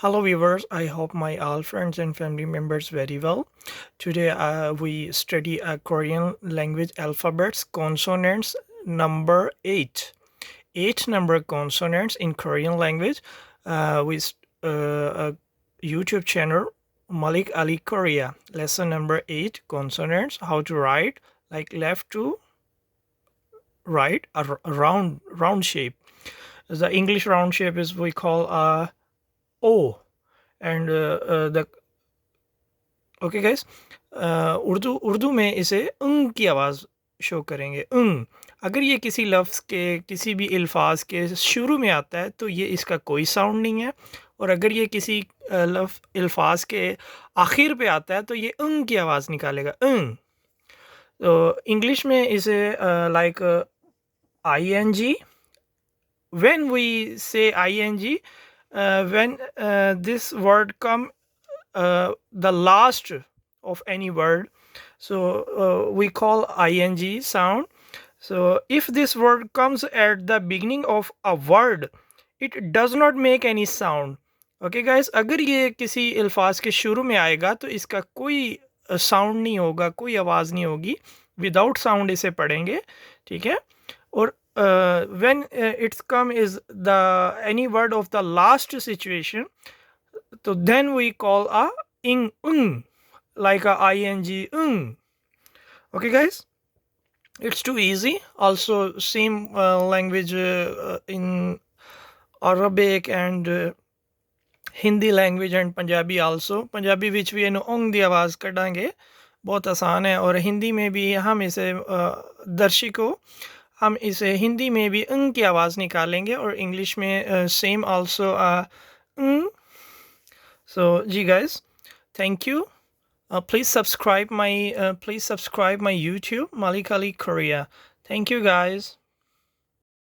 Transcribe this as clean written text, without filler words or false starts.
Hello viewers, I hope my all friends and family members very well. Today we study a Korean language alphabets consonants number 8. 8 number consonants in Korean language with a YouTube channel Malik Ali Korea. Lesson number 8 consonants how to write like left to right a round shape. The English round shape is we call a O and the okay guys Urdu Urdu में इसे की आवाज़ show करेंगे अगर ये किसी लफ्ज़ के किसी भी अल्फाज के शुरू में आता है तो ये इसका कोई साउंड नहीं है और अगर ये किसी अल्फाज के आखिर पे आता है तो ये की आवाज़ निकालेगा तो इंग्लिश में इसे like ing when we say ing when this word come the last of any word, so we call ing sound. So if this word comes at the beginning of a word, it does not make any sound. Okay guys, अगर ये किसी अल्फाज के शुरू में आएगा तो इसका कोई साउंड नहीं होगा, कोई आवाज़ नहीं होगी, विदाउट साउंड इसे पढ़ेंगे, ठीक है। और when it's come is the any word of the last situation, so then we call a like a ing okay guys, it's too easy. Also same language in Arabic and Hindi language and Punjabi also. Punjabi which we ung दी आवाज़ कटांगे बहुत आसान है और हिंदी में भी हम इसे दर्शकों हम इसे हिंदी में भी की आवाज़ निकालेंगे और इंग्लिश में सेम आल्सो so जी guys, thank you. Please subscribe my YouTube Malik Ali Korea. Thank you guys.